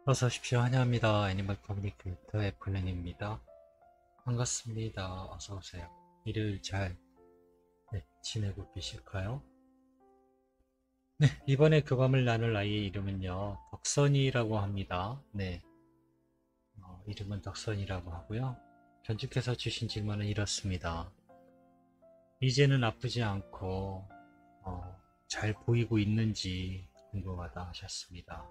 어서 오십시오. 환영합니다. 애니멀 커뮤니케이터 애플랜입니다. 반갑습니다. 어서 오세요. 일요일 잘 지내고 계실까요? 네, 이번에 교감을 나눌 아이의 이름은요, 덕선이라고 합니다. 네, 이름은 덕선이라고 하고요. 견주께서 주신 질문은 이렇습니다. 이제는 아프지 않고 잘 보이고 있는지 궁금하다 하셨습니다.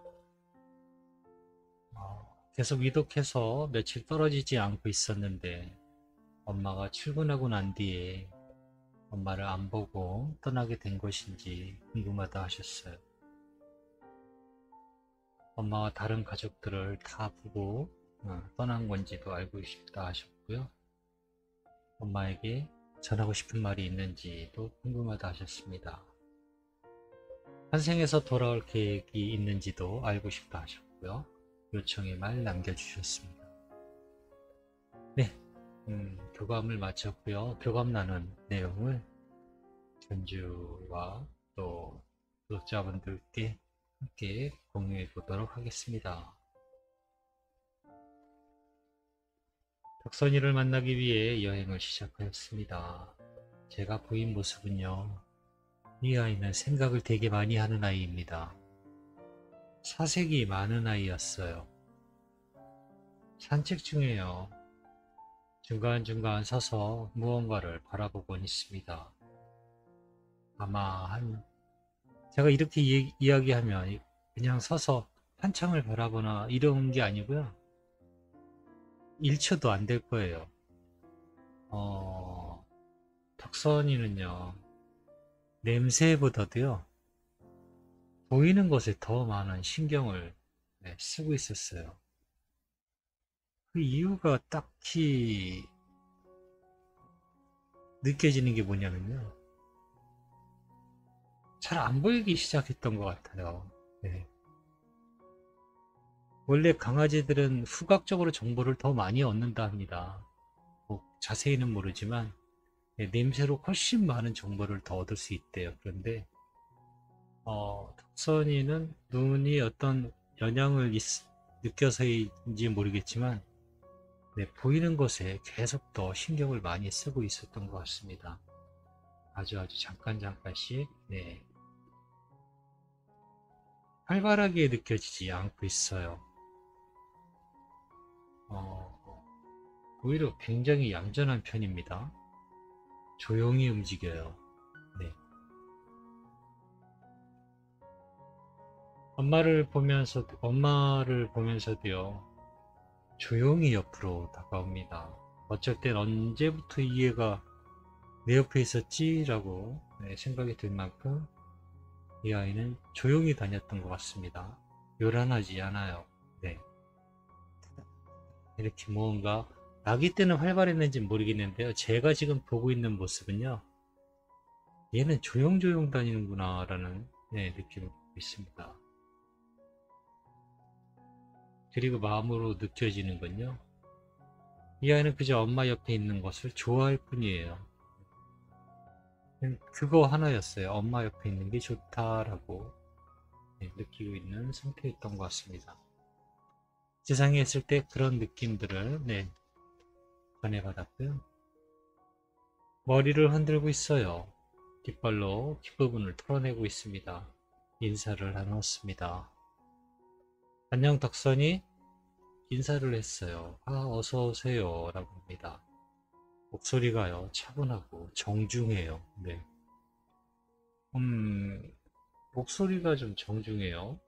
계속 위독해서 며칠 떨어지지 않고 있었는데 엄마가 출근하고 난 뒤에 엄마를 안 보고 떠나게 된 것인지 궁금하다 하셨어요. 엄마와 다른 가족들을 다 보고 떠난 건지도 알고 싶다 하셨고요. 엄마에게 전하고 싶은 말이 있는지도 궁금하다 하셨습니다. 환생에서 돌아올 계획이 있는지도 알고 싶다 하셨고요. 요청의 말 남겨주셨습니다. 네, 교감을 마쳤고요. 교감 나눈 내용을 전주와 또 구독자분들께 함께 공유해 보도록 하겠습니다. 덕선이를 만나기 위해 여행을 시작하였습니다. 제가 보인 모습은요, 이 아이는 생각을 되게 많이 하는 아이입니다. 사색이 많은 아이였어요. 산책 중에요, 중간중간 서서 무언가를 바라보곤 있습니다. 아마 제가 이렇게 이야기하면 그냥 서서 한참을 바라보나 이런 게 아니고요. 1초도 안 될 거예요. 어, 덕선이는요, 냄새보다도요, 보이는 것에 더 많은 신경을 쓰고 있었어요. 그 이유가 딱히 느껴지는 게 뭐냐면요, 잘 안 보이기 시작했던 것 같아요. 네. 원래 강아지들은 후각적으로 정보를 더 많이 얻는다 합니다. 뭐 자세히는 모르지만 냄새로 훨씬 많은 정보를 더 얻을 수 있대요. 그런데 덕선이는 눈이 어떤 영향을 느껴서인지 모르겠지만 보이는 것에 계속 더 신경을 많이 쓰고 있었던 것 같습니다. 아주 잠깐씩 활발하게 느껴지지 않고 있어요. 어, 오히려 굉장히 얌전한 편입니다. 조용히 움직여요. 네. 엄마를 보면서도요, 조용히 옆으로 다가옵니다. 어쩔 땐 언제부터 이 애가 내 옆에 있었지라고 생각이 들 만큼 이 아이는 조용히 다녔던 것 같습니다. 요란하지 않아요. 네. 이렇게 무언가 아기 때는 활발했는지 모르겠는데요. 제가 지금 보고 있는 모습은요. 얘는 조용조용 다니는구나 라는 느낌을 받고 있습니다. 그리고 마음으로 느껴지는 건요. 이 아이는 그저 엄마 옆에 있는 것을 좋아할 뿐이에요. 그거 하나였어요. 엄마 옆에 있는 게 좋다라고 느끼고 있는 상태였던 것 같습니다. 세상에 있을 때 그런 느낌들을 전해받았고요. 머리를 흔들고 있어요. 깃발로 뒷부분을 털어내고 있습니다. 인사를 나눴습니다. 안녕 덕선이 인사를 했어요. 어서 오세요 라고 합니다. 목소리가요 차분하고 정중해요. 네. 목소리가 좀 정중해요.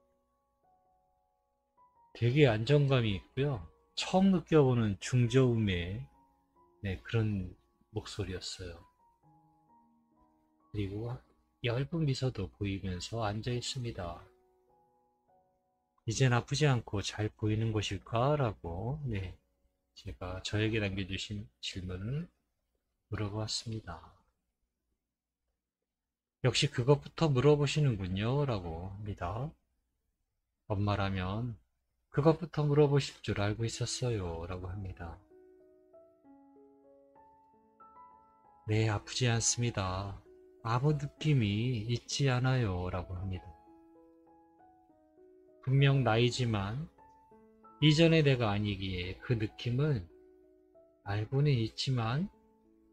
되게 안정감이 있고요. 처음 느껴보는 중저음의 그런 목소리였어요. 그리고 엷은 미소도 보이면서 앉아 있습니다. 이젠 아프지 않고 잘 보이는 것일까? 라고 제가 저에게 남겨주신 질문을 물어보았습니다. 역시 그것부터 물어보시는군요. 라고 합니다. 엄마라면 그것부터 물어보실 줄 알고 있었어요. 라고 합니다. 네, 아프지 않습니다. 아무 느낌이 있지 않아요. 라고 합니다. 분명 나이지만 이전의 내가 아니기에 그 느낌은 알고는 있지만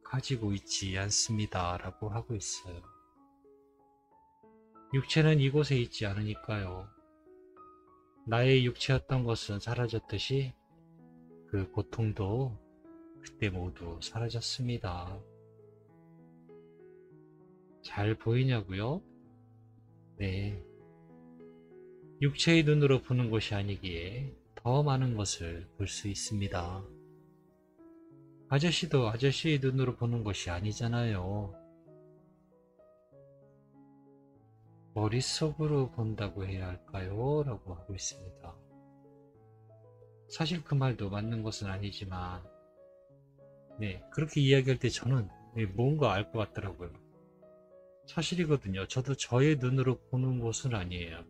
가지고 있지 않습니다. 라고 하고 있어요. 육체는 이곳에 있지 않으니까요. 나의 육체였던 것은 사라졌듯이 그 고통도 그때 모두 사라졌습니다. 잘 보이냐고요? 네. 육체의 눈으로 보는 것이 아니기에 더 많은 것을 볼 수 있습니다. 아저씨도 아저씨의 눈으로 보는 것이 아니잖아요. 머릿속으로 본다고 해야 할까요? 라고 하고 있습니다. 사실 그 말도 맞는 것은 아니지만, 네, 그렇게 이야기할 때 저는 뭔가 알 것 같더라고요. 사실이거든요. 저도 저의 눈으로 보는 것은 아니에요.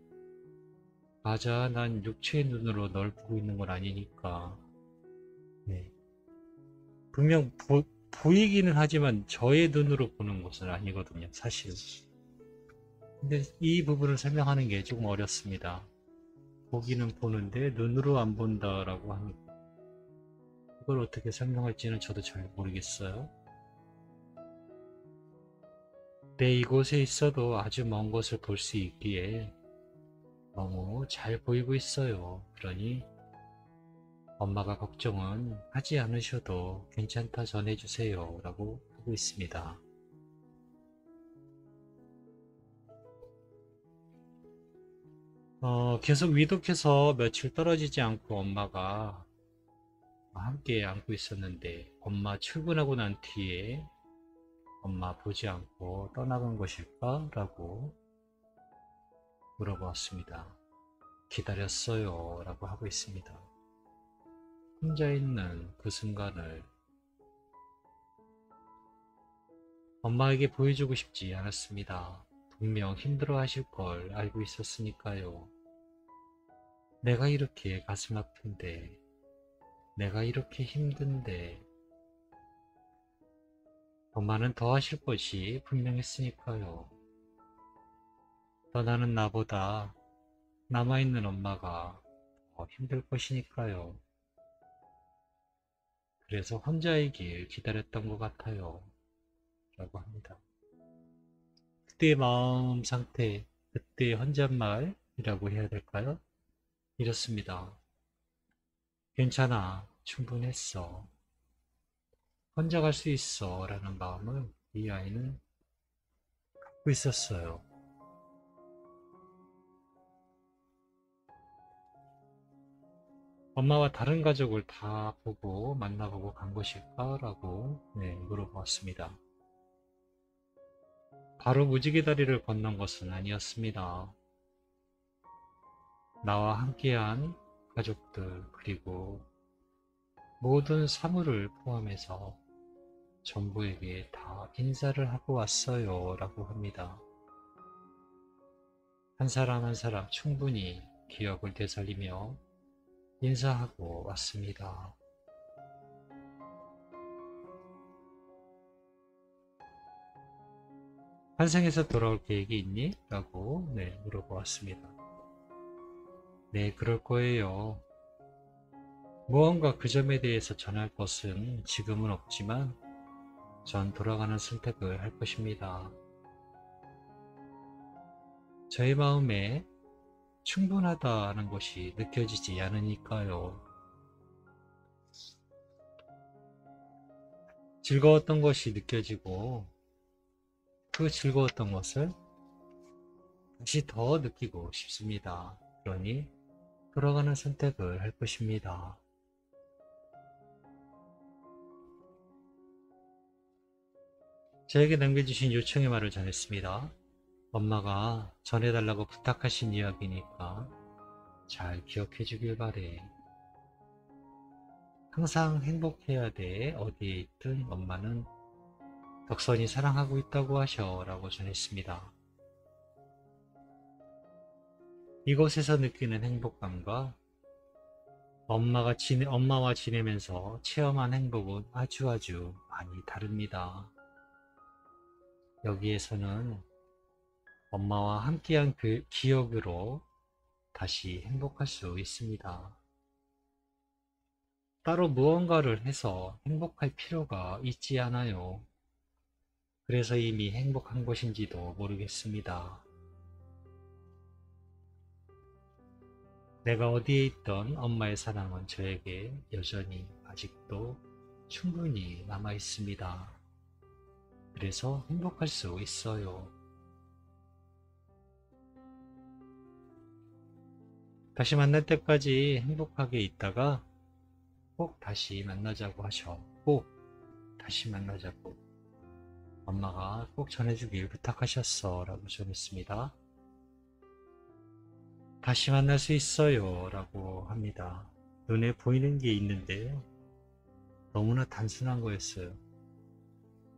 맞아, 난 육체의 눈으로 널 보고 있는 건 아니니까. 네. 분명 보이기는 하지만 저의 눈으로 보는 것은 아니거든요, 사실. 근데 이 부분을 설명하는 게 조금 어렵습니다. 보기는 보는데 눈으로 안 본다라고 하니까 이걸 어떻게 설명할지는 저도 잘 모르겠어요. 내 이곳에 있어도 아주 먼 곳을 볼 수 있기에 너무 잘 보이고 있어요. 그러니 엄마가 걱정은 하지 않으셔도 괜찮다 전해주세요 라고 하고 있습니다. 계속 위독해서 며칠 떨어지지 않고 엄마가 함께 안고 있었는데 엄마 출근하고 난 뒤에 엄마 보지 않고 떠나간 것일까? 라고 물어보았습니다. 기다렸어요 라고 하고 있습니다. 혼자 있는 그 순간을 엄마에게 보여주고 싶지 않았습니다. 분명 힘들어 하실 걸 알고 있었으니까요. 내가 이렇게 가슴 아픈데, 내가 이렇게 힘든데, 엄마는 더 하실 것이 분명했으니까요. 떠나는 나보다 남아있는 엄마가 더 힘들 것이니까요. 그래서 혼자이길 기다렸던 것 같아요. 라고 합니다. 그때의 마음 상태, 그때의 혼잣말이라고 해야 될까요? 이렇습니다. 괜찮아. 충분했어. 혼자 갈 수 있어. 라는 마음을 이 아이는 갖고 있었어요. 엄마와 다른 가족을 다 보고 만나보고 간 것일까? 라고 물어보았습니다. 바로 무지개 다리를 건넌 것은 아니었습니다. 나와 함께한 가족들 그리고 모든 사물을 포함해서 전부에게 다 인사를 하고 왔어요 라고 합니다. 한 사람 한 사람 충분히 기억을 되살리며 인사하고 왔습니다. 환생에서 돌아올 계획이 있니? 라고 물어보았습니다. 네, 그럴 거예요. 무언가 그 점에 대해서 전할 것은 지금은 없지만 전 돌아가는 선택을 할 것입니다. 저의 마음에 충분하다는 것이 느껴지지 않으니까요. 즐거웠던 것이 느껴지고 그 즐거웠던 것을 다시 더 느끼고 싶습니다. 그러니 돌아가는 선택을 할 것입니다. 저에게 남겨주신 요청의 말을 전했습니다. 엄마가 전해달라고 부탁하신 이야기니까 잘 기억해 주길 바래. 항상 행복해야 돼. 어디에 있든 엄마는 덕선이 사랑하고 있다고 하셔 라고 전했습니다. 이곳에서 느끼는 행복감과 엄마와 지내면서 체험한 행복은 아주 많이 다릅니다. 여기에서는 엄마와 함께한 그 기억으로 다시 행복할 수 있습니다. 따로 무언가를 해서 행복할 필요가 있지 않아요. 그래서 이미 행복한 것인지도 모르겠습니다. 내가 어디에 있던 엄마의 사랑은 저에게 여전히 아직도 충분히 남아 있습니다. 그래서 행복할 수 있어요. 다시 만날 때까지 행복하게 있다가 꼭 다시 만나자고 하셔. 꼭 다시 만나자고. 엄마가 꼭 전해주길 부탁하셨어. 라고 전했습니다. 다시 만날 수 있어요. 라고 합니다. 눈에 보이는 게 있는데요. 너무나 단순한 거였어요.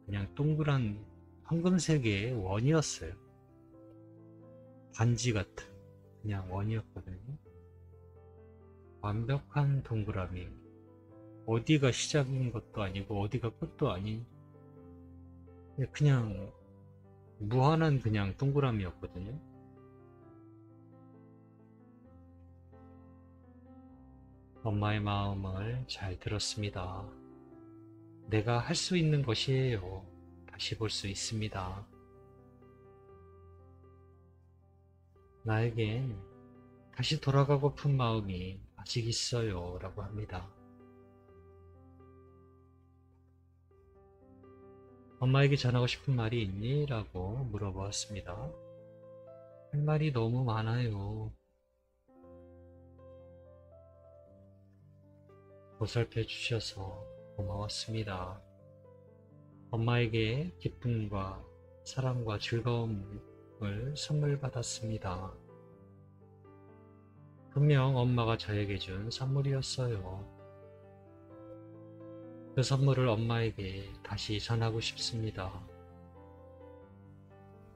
그냥 동그란 황금색의 원이었어요. 반지 같은 그냥 원이었거든요. 완벽한 동그라미. 어디가 시작인 것도 아니고 어디가 끝도 아닌 그냥 무한한 그냥 동그라미였거든요. 엄마의 마음을 잘 들었습니다. 내가 할 수 있는 것이에요. 다시 볼 수 있습니다. 나에겐 다시 돌아가고픈 마음이 아직 있어요. 라고 합니다. 엄마에게 전하고 싶은 말이 있니? 라고 물어보았습니다. 할 말이 너무 많아요. 보살펴 주셔서 고마웠습니다. 엄마에게 기쁨과 사랑과 즐거움을 선물 받았습니다. 분명 엄마가 저에게 준 선물이었어요. 그 선물을 엄마에게 다시 전하고 싶습니다.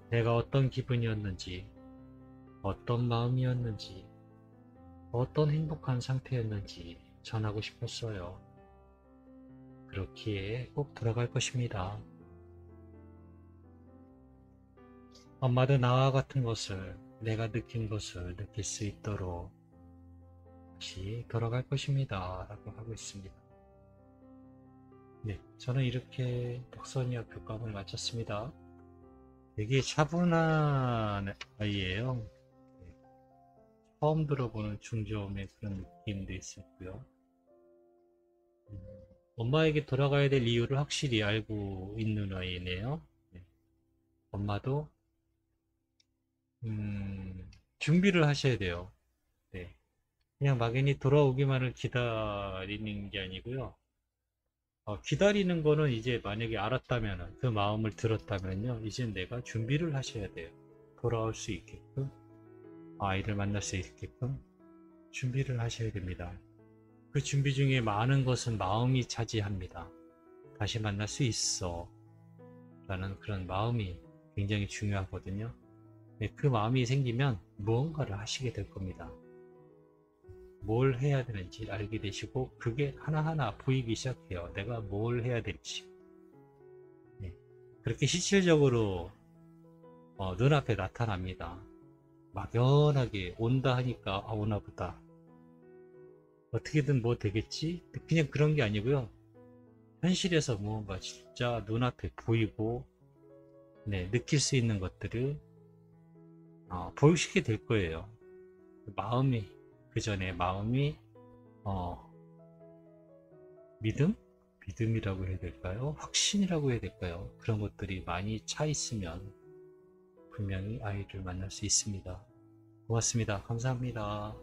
내가 어떤 기분이었는지, 어떤 마음이었는지, 어떤 행복한 상태였는지 전하고 싶었어요. 그렇기에 꼭 돌아갈 것입니다. 엄마도 나와 같은 것을, 내가 느낀 것을 느낄 수 있도록 다시 돌아갈 것입니다. 라고 하고 있습니다. 네, 저는 이렇게 덕선이와 교감을 마쳤습니다. 되게 차분한 아이예요. 네, 처음 들어보는 중저음의 그런 느낌도 있었고요. 엄마에게 돌아가야 될 이유를 확실히 알고 있는 아이네요. 네, 엄마도 준비를 하셔야 돼요. 네, 그냥 막연히 돌아오기만을 기다리는 게 아니고요. 기다리는 거는 이제 만약에 알았다면, 그 마음을 들었다면요, 이제 내가 준비를 하셔야 돼요. 돌아올 수 있게끔, 아이를 만날 수 있게끔 준비를 하셔야 됩니다. 그 준비 중에 많은 것은 마음이 차지합니다. 다시 만날 수 있어 라는 그런 마음이 굉장히 중요하거든요. 네, 그 마음이 생기면 무언가를 하시게 될 겁니다. 뭘 해야 되는지 알게 되시고 그게 하나하나 보이기 시작해요. 내가 뭘 해야 될지. 네, 그렇게 실질적으로 눈앞에 나타납니다. 막연하게 온다 하니까 오나 보다. 어떻게든 뭐 되겠지? 그냥 그런 게 아니고요. 현실에서 무언가 진짜 눈앞에 보이고 네, 느낄 수 있는 것들을 보이시게 될 거예요. 마음이 그 전에 마음이 믿음? 믿음이라고 해야 될까요? 확신이라고 해야 될까요? 그런 것들이 많이 차 있으면 분명히 아이를 만날 수 있습니다. 고맙습니다. 감사합니다.